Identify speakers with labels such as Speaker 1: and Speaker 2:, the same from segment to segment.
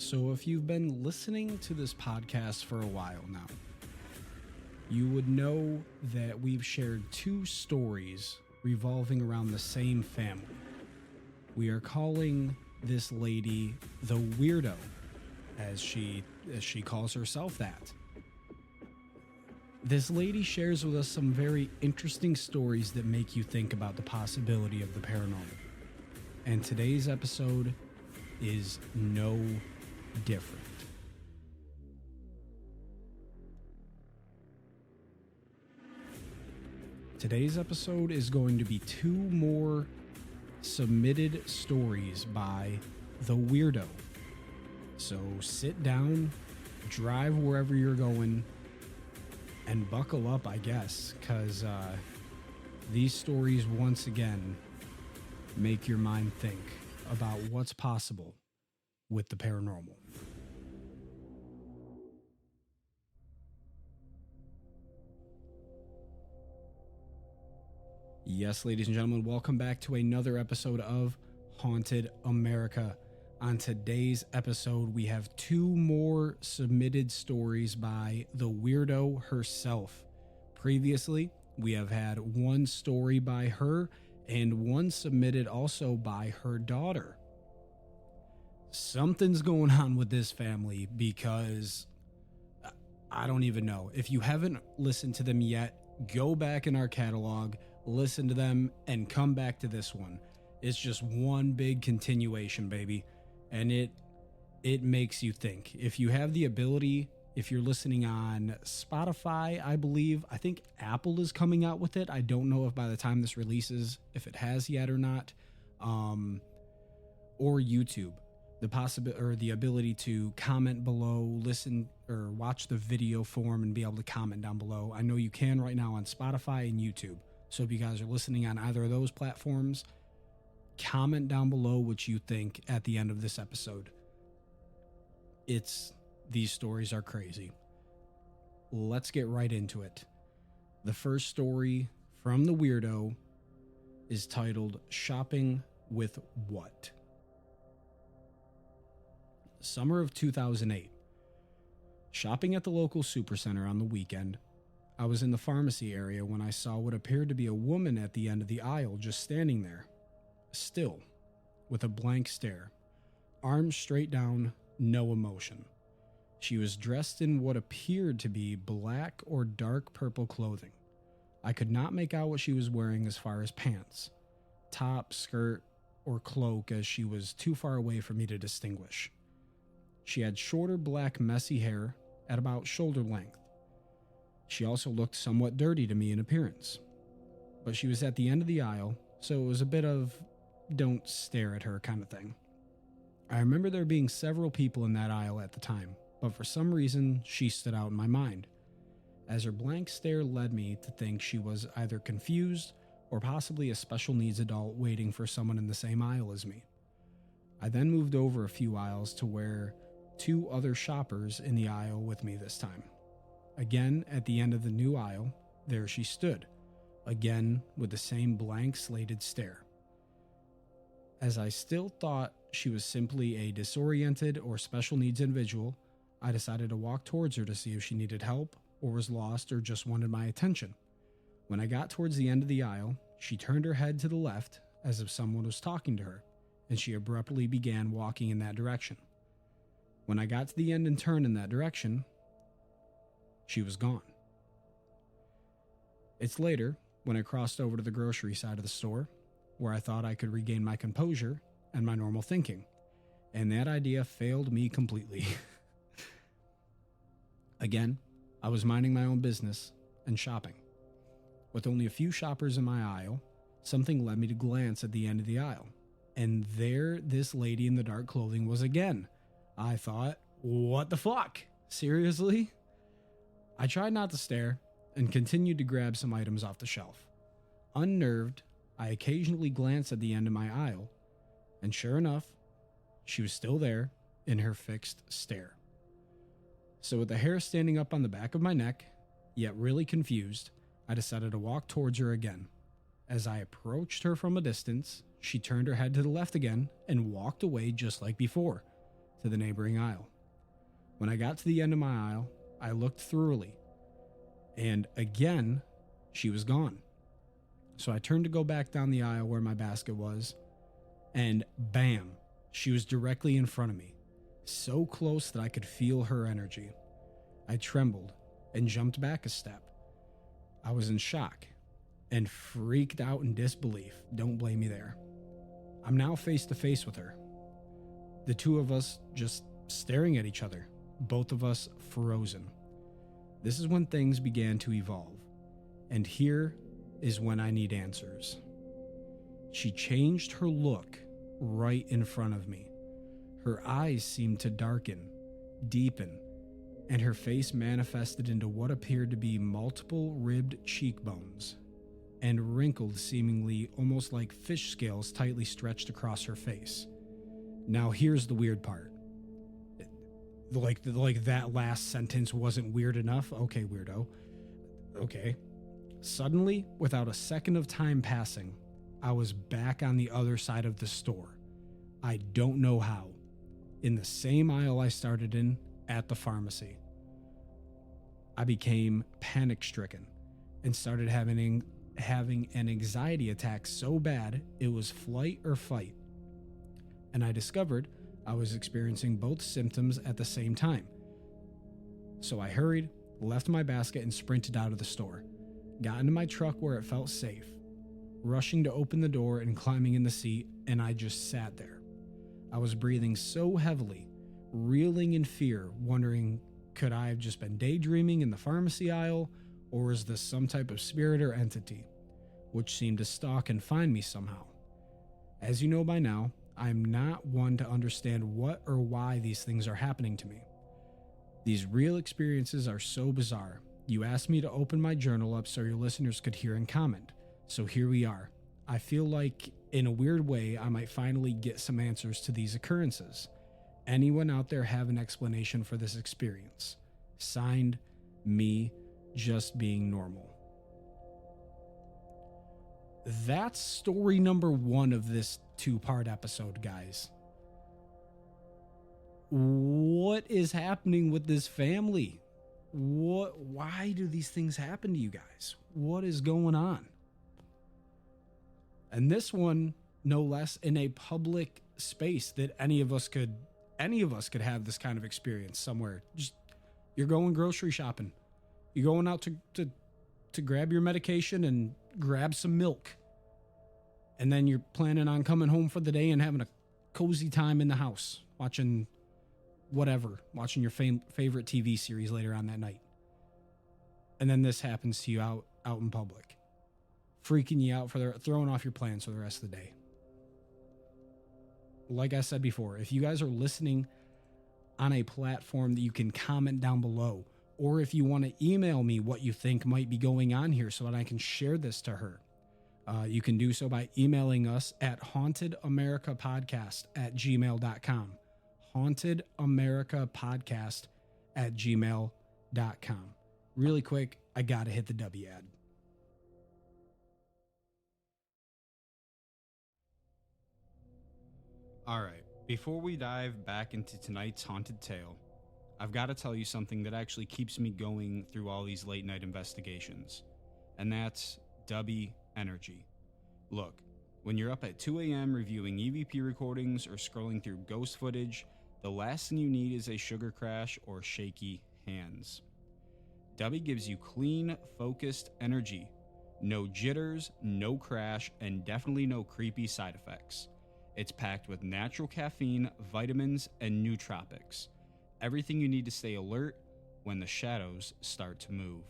Speaker 1: So if you've been listening to this podcast for a while now, you would know that we've shared two stories revolving around the same family. We are calling this lady the Weirdo, as she calls herself that. This lady shares with us some very interesting stories that make you think about the possibility of the paranormal. And today's episode is no different. Today's episode is going to be two more submitted stories by the Weirdo. So sit down, drive wherever you're going, and buckle up, I guess, because these stories once again make your mind think about what's possible with the paranormal. Yes, ladies and gentlemen, welcome back to another episode of Haunted America. On today's episode, we have two more submitted stories by the Weirdo herself. Previously, we have had one story by her and one submitted also by her daughter. Something's going on with this family because I don't even know. If you haven't listened to them yet, go back in our catalog, listen to them, and come back to this one. It's just one big continuation, baby. And it makes you think. If you have the ability, if you're listening on Spotify, I think Apple is coming out with it. I don't know if by the time this releases, if it has yet or not. Or YouTube. The ability to comment below, listen or watch the video form and be able to comment down below. I know you can right now on Spotify and YouTube. So if you guys are listening on either of those platforms, comment down below what you think at the end of this episode. These stories are crazy. Let's get right into it. The first story from the Weirdo is titled Shopping with What? Summer of 2008. Shopping at the local supercenter on the weekend, I was in the pharmacy area when I saw what appeared to be a woman at the end of the aisle just standing there, still, with a blank stare, arms straight down, no emotion. She was dressed in what appeared to be black or dark purple clothing. I could not make out what she was wearing as far as pants, top, skirt, or cloak, as she was too far away for me to distinguish. She had shorter black messy hair at about shoulder length. She also looked somewhat dirty to me in appearance. But she was at the end of the aisle, so it was a bit of don't stare at her kind of thing. I remember there being several people in that aisle at the time, but for some reason she stood out in my mind, as her blank stare led me to think she was either confused or possibly a special needs adult waiting for someone in the same aisle as me. I then moved over a few aisles to where two other shoppers in the aisle with me this time. Again, at the end of the new aisle, there she stood, again with the same blank slated stare. As I still thought she was simply a disoriented or special needs individual, I decided to walk towards her to see if she needed help or was lost or just wanted my attention. When I got towards the end of the aisle, she turned her head to the left as if someone was talking to her, and she abruptly began walking in that direction. When I got to the end and turned in that direction, she was gone. It's later, when I crossed over to the grocery side of the store, where I thought I could regain my composure and my normal thinking, and that idea failed me completely. Again, I was minding my own business and shopping. With only a few shoppers in my aisle, something led me to glance at the end of the aisle, and there this lady in the dark clothing was again. I thought, what the fuck? Seriously? I tried not to stare and continued to grab some items off the shelf. Unnerved, I occasionally glanced at the end of my aisle, and sure enough, she was still there in her fixed stare. So with the hair standing up on the back of my neck, yet really confused, I decided to walk towards her again. As I approached her from a distance, she turned her head to the left again and walked away just like before. to the neighboring aisle. When I got to the end of my aisle, I looked thoroughly, and again, she was gone. So I turned to go back down the aisle where my basket was, and bam, she was directly in front of me, so close that I could feel her energy. I trembled and jumped back a step. I was in shock and freaked out in disbelief. Don't blame me there. I'm now face to face with her. The two of us just staring at each other, both of us frozen. This is when things began to evolve, and here is when I need answers. She changed her look right in front of me. Her eyes seemed to darken, deepen, and her face manifested into what appeared to be multiple ribbed cheekbones and wrinkled, seemingly almost like fish scales tightly stretched across her face. Now here's the weird part. Like that last sentence wasn't weird enough. Okay, weirdo. Okay. Suddenly, without a second of time passing, I was back on the other side of the store. I don't know how. In the same aisle I started in, at the pharmacy. I became panic-stricken and started having an anxiety attack so bad it was flight or fight. And I discovered I was experiencing both symptoms at the same time. So I hurried, left my basket, and sprinted out of the store. Got into my truck where it felt safe, rushing to open the door and climbing in the seat, and I just sat there. I was breathing so heavily, reeling in fear, wondering, could I have just been daydreaming in the pharmacy aisle, or was this some type of spirit or entity, which seemed to stalk and find me somehow? As you know by now, I'm not one to understand what or why these things are happening to me. These real experiences are so bizarre. You asked me to open my journal up so your listeners could hear and comment. So here we are. I feel like, in a weird way, I might finally get some answers to these occurrences. Anyone out there have an explanation for this experience? Signed, me, just being normal. That's story number 1 of this 2-part episode, guys. What is happening with this family? Why do these things happen to you guys? What is going on? And this one, no less, in a public space that any of us could have this kind of experience somewhere. Just, you're going grocery shopping. You're going out to grab your medication and grab some milk. And then you're planning on coming home for the day and having a cozy time in the house, watching your favorite TV series later on that night. And then this happens to you out in public, freaking you out, throwing off your plans for the rest of the day. Like I said before, if you guys are listening on a platform that you can comment down below, or if you want to email me what you think might be going on here so that I can share this to her, you can do so by emailing us at hauntedamericapodcast@gmail.com. hauntedamericapodcast@gmail.com. Really quick, I gotta hit the W ad. Alright, before we dive back into tonight's haunted tale, I've got to tell you something that actually keeps me going through all these late night investigations, and that's W energy. Look, when you're up at 2 a.m. reviewing EVP recordings or scrolling through ghost footage, the last thing you need is a sugar crash or shaky hands. W gives you clean, focused energy. No jitters, no crash, and definitely no creepy side effects. It's packed with natural caffeine, vitamins, and nootropics. Everything you need to stay alert when the shadows start to move.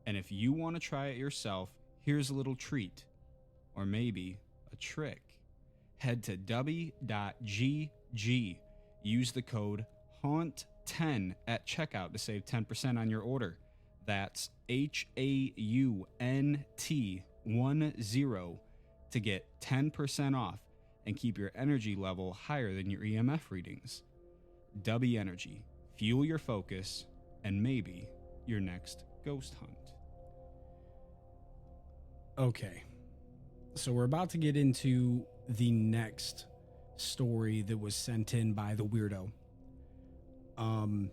Speaker 1: And if you want to try it yourself, here's a little treat. Or maybe a trick. Head to w.gg. Use the code HAUNT10 at checkout to save 10% on your order. That's HAUNT10 to get 10% off and keep your energy level higher than your EMF readings. W Energy. Fuel your focus and maybe your next ghost hunt. Okay. So we're about to get into the next story that was sent in by the Weirdo. And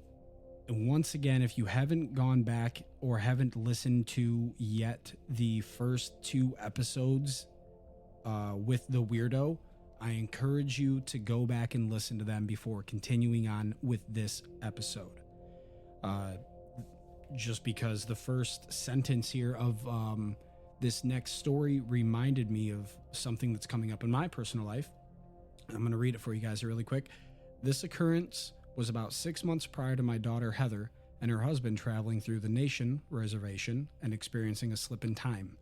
Speaker 1: once again, if you haven't gone back or haven't listened to yet the first 2 episodes with the Weirdo, I encourage you to go back and listen to them before continuing on with this episode. Just because the first sentence here of this next story reminded me of something that's coming up in my personal life. I'm going to read it for you guys really quick. This occurrence was about 6 months prior to my daughter Heather and her husband traveling through the Nation reservation and experiencing a slip in time.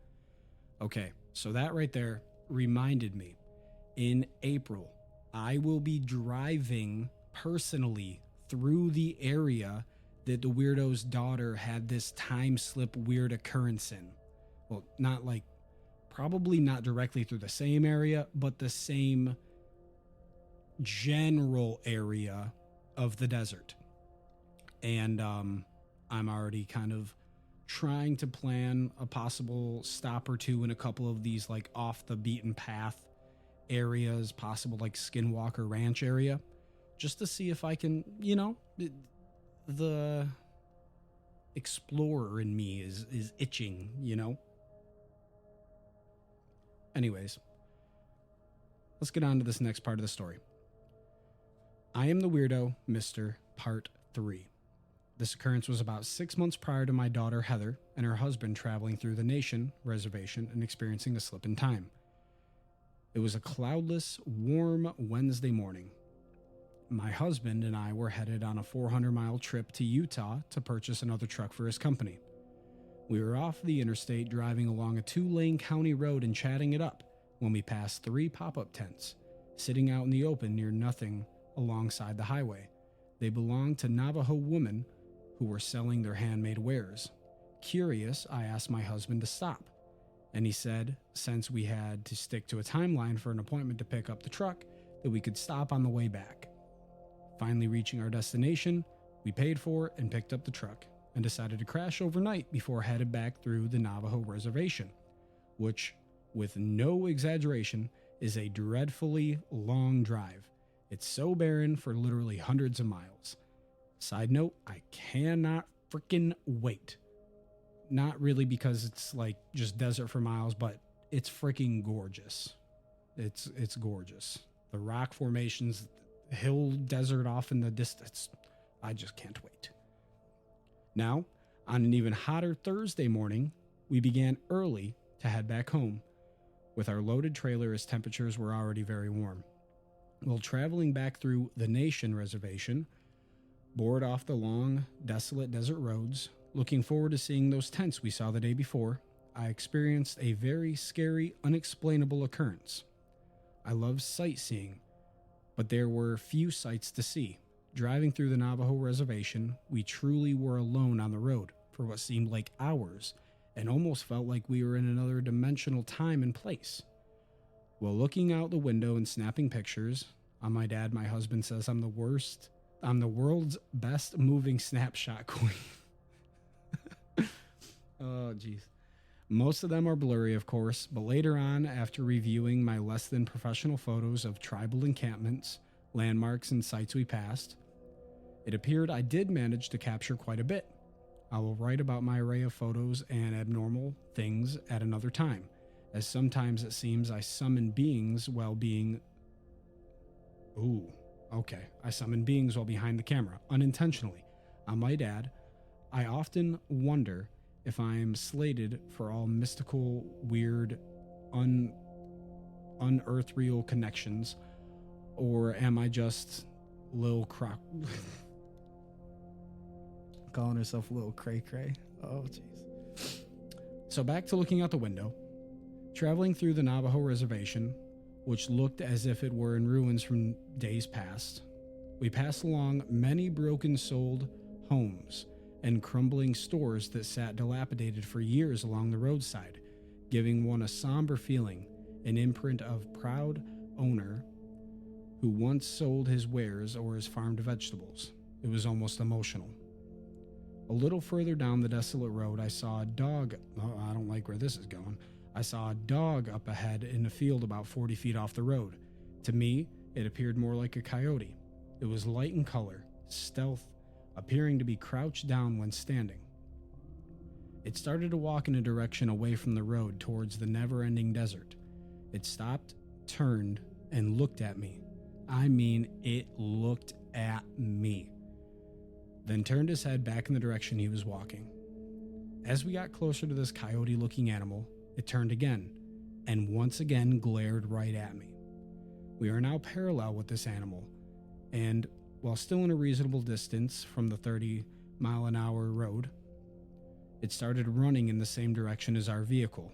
Speaker 1: Okay, so that right there reminded me. In April, I will be driving personally through the area that the Weirdo's daughter had this time slip weird occurrence in. Well, probably not directly through the same area, but the same general area of the desert. And I'm already kind of trying to plan a possible stop or two in a couple of these like off the beaten path areas, possible like Skinwalker Ranch area, just to see if I can, the explorer in me is itching, Anyways, let's get on to this next part of the story. I Am the Weirdo, Mr. Part 3. This occurrence was about 6 months prior to my daughter Heather and her husband traveling through the Nation reservation and experiencing a slip in time. It was a cloudless, warm Wednesday morning. My husband and I were headed on a 400-mile trip to Utah to purchase another truck for his company. We were off the interstate driving along a 2-lane county road and chatting it up when we passed 3 pop-up tents, sitting out in the open near nothing alongside the highway. They belonged to Navajo women who were selling their handmade wares. Curious, I asked my husband to stop, and he said since we had to stick to a timeline for an appointment to pick up the truck, that we could stop on the way back. Finally reaching our destination, we paid for it and picked up the truck and decided to crash overnight before headed back through the Navajo reservation, which, with no exaggeration, is a dreadfully long drive. It's so barren for literally hundreds of miles. Side note, I cannot freaking wait. Not really because it's like just desert for miles, but it's freaking gorgeous. It's gorgeous. The rock formations, hill desert off in the distance. I just can't wait. Now, on an even hotter Thursday morning, we began early to head back home with our loaded trailer as temperatures were already very warm. While traveling back through the Nation reservation, bored off the long, desolate desert roads, looking forward to seeing those tents we saw the day before, I experienced a very scary, unexplainable occurrence. I love sightseeing, but there were few sights to see. Driving through the Navajo reservation, we truly were alone on the road for what seemed like hours, and almost felt like we were in another dimensional time and place. While looking out the window and snapping pictures, on my dad, my husband says I'm the world's best moving snapshot queen. Oh, jeez. Most of them are blurry, of course, but later on, after reviewing my less than professional photos of tribal encampments, landmarks, and sites we passed, it appeared I did manage to capture quite a bit. I will write about my array of photos and abnormal things at another time, as sometimes it seems I summon beings while being... I summon beings while behind the camera, unintentionally. I might add, I often wonder if I'm slated for all mystical, weird, unearthreal connections, or am I just Lil Croc... calling herself Lil Cray Cray. Oh, jeez. So back to looking out the window. Traveling through the Navajo reservation, which looked as if it were in ruins from days past, we passed along many broken-souled homes and crumbling stores that sat dilapidated for years along the roadside, giving one a somber feeling, an imprint of proud owner who once sold his wares or his farmed vegetables. It was almost emotional. A little further down the desolate road, I saw a dog. Oh, I don't like where this is going. I saw a dog up ahead in a field about 40 feet off the road. To me, it appeared more like a coyote. It was light in color, stealth, appearing to be crouched down when standing. It started to walk in a direction away from the road towards the never-ending desert. It stopped, turned, and looked at me. I mean, it looked at me. Then turned his head back in the direction he was walking. As we got closer to this coyote-looking animal, it turned again, and once again glared right at me. We are now parallel with this animal, and while still in a reasonable distance from the 30-mile-an-hour road, it started running in the same direction as our vehicle.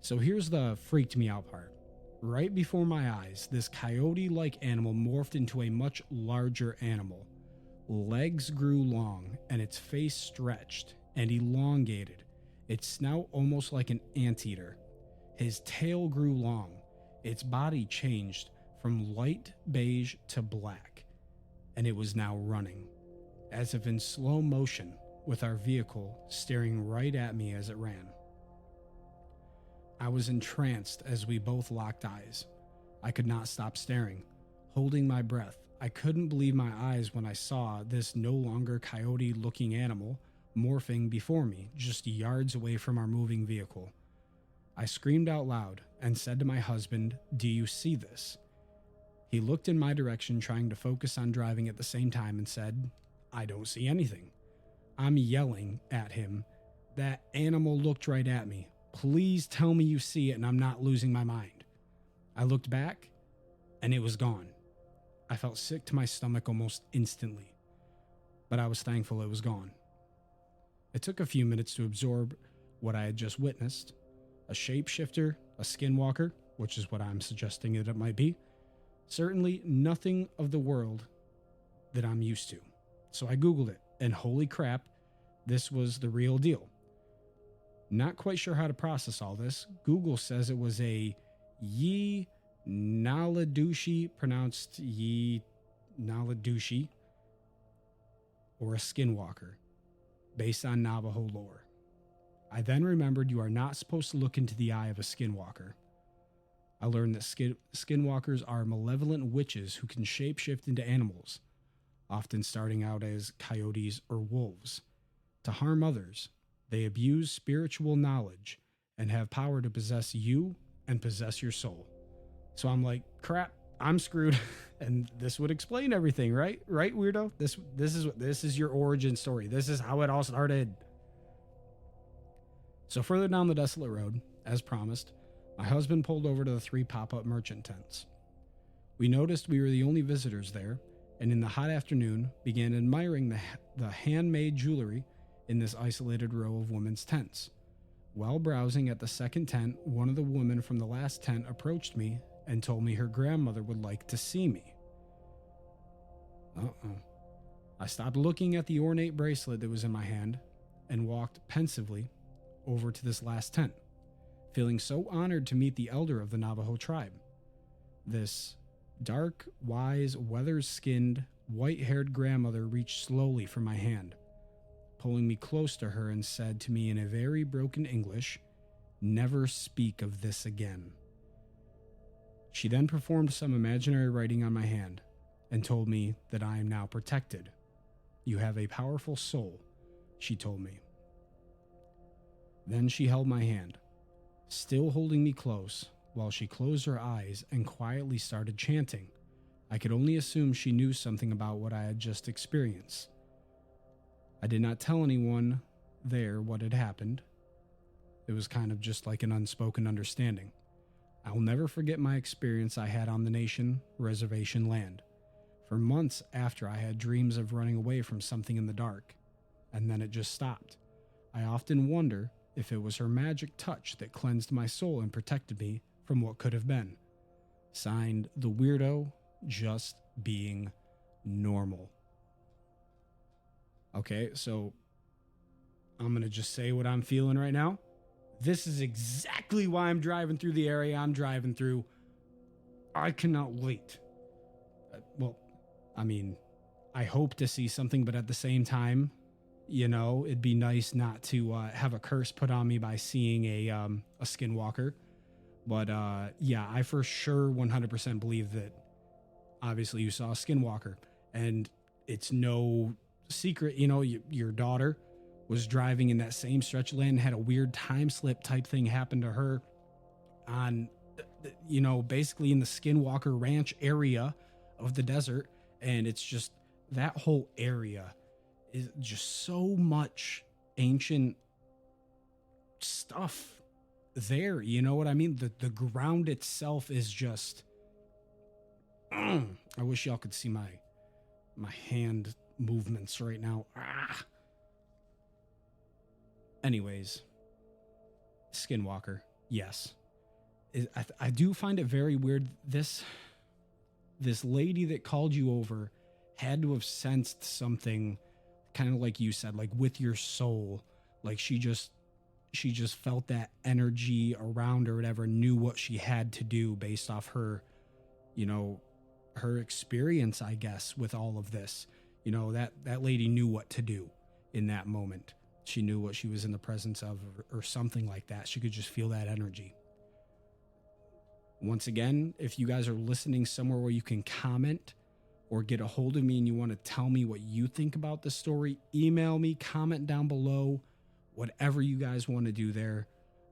Speaker 1: So here's the freaked me out part. Right before my eyes, this coyote-like animal morphed into a much larger animal. Legs grew long, and its face stretched and elongated, its snout almost like an anteater. His tail grew long. Its body changed from light beige to black, and it was now running, as if in slow motion, with our vehicle staring right at me as it ran. I was entranced as we both locked eyes. I could not stop staring, holding my breath. I couldn't believe my eyes when I saw this no longer coyote-looking animal morphing before me, just yards away from our moving vehicle. I screamed out loud and said to my husband, "Do you see this?" He looked in my direction, trying to focus on driving at the same time, and said, "I don't see anything." I'm yelling at him. "That animal looked right at me. Please tell me you see it and I'm not losing my mind." I looked back, and it was gone. I felt sick to my stomach almost instantly, but I was thankful it was gone. It took a few minutes to absorb what I had just witnessed. A shapeshifter, a skinwalker, which is what I'm suggesting that it might be. Certainly nothing of the world that I'm used to. So I Googled it, and holy crap, this was the real deal. Not quite sure how to process all this. Google says it was a Yi Naladushi, pronounced Yi Naladushi, or a skinwalker, based on Navajo lore. I then remembered you are not supposed to look into the eye of a skinwalker. I learned that skinwalkers are malevolent witches who can shapeshift into animals, often starting out as coyotes or wolves. To harm others, they abuse spiritual knowledge and have power to possess you and possess your soul. So I'm like, crap, I'm screwed. And this would explain everything, right? Right, weirdo? This is your origin story. This is how it all started. So further down the desolate road, as promised, my husband pulled over to the 3 pop-up merchant tents. We noticed we were the only visitors there, and in the hot afternoon began admiring the handmade jewelry in this isolated row of women's tents. While browsing at the second tent, one of the women from the last tent approached me and told me her grandmother would like to see me. I stopped looking at the ornate bracelet that was in my hand and walked pensively over to this last tent, feeling so honored to meet the elder of the Navajo tribe. This dark, wise, weather-skinned, white-haired grandmother reached slowly for my hand, pulling me close to her, and said to me in a very broken English, "Never speak of this again." She then performed some imaginary writing on my hand and told me that I am now protected. "You have a powerful soul," she told me. Then she held my hand, still holding me close, while she closed her eyes and quietly started chanting. I could only assume she knew something about what I had just experienced. I did not tell anyone there what had happened. It was kind of just like an unspoken understanding. I'll never forget my experience I had on the Nation reservation land. For months after, I had dreams of running away from something in the dark, and then it just stopped. I often wonder if it was her magic touch that cleansed my soul and protected me from what could have been. Signed, the Weirdo, just being normal. Okay, so I'm going to just say what I'm feeling right now. This is exactly why I'm driving through the area I'm driving through. I cannot wait. I hope to see something, but at the same time, it'd be nice not to have a curse put on me by seeing a skinwalker. But I for sure 100% believe that obviously you saw a skinwalker. And it's no secret, your daughter was driving in that same stretch of land, had a weird time slip type thing happen to her on, basically in the Skinwalker Ranch area of the desert. And it's just, that whole area is just so much ancient stuff there. You know what I mean? The ground itself is just, I wish y'all could see my hand movements right now. Anyways, Skinwalker, yes. I do find it very weird. This lady that called you over had to have sensed something, kind of like you said, like with your soul. Like she just felt that energy around her, whatever, knew what she had to do based off her, her experience, I guess, with all of this. That lady knew what to do in that moment. She knew what she was in the presence of, or something like that. She could just feel that energy. Once again, if you guys are listening somewhere where you can comment or get a hold of me and you want to tell me what you think about the story, email me, comment down below, whatever you guys want to do there.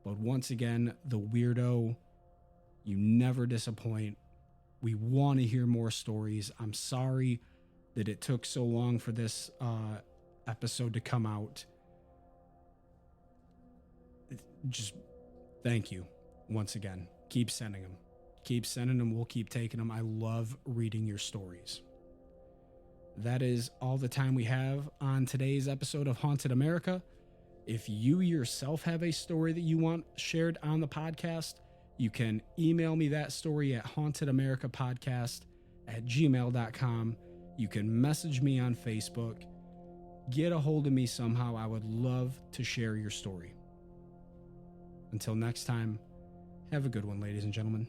Speaker 1: But once again, the Weirdo, you never disappoint. We want to hear more stories. I'm sorry that it took so long for this episode to come out. Just thank you once again. Keep sending them. Keep sending them. We'll keep taking them. I love reading your stories. That is all the time we have on today's episode of Haunted America. If you yourself have a story that you want shared on the podcast, you can email me that story at hauntedamericapodcast@gmail.com. You can message me on Facebook. Get a hold of me somehow. I would love to share your story. Until next time, have a good one, ladies and gentlemen.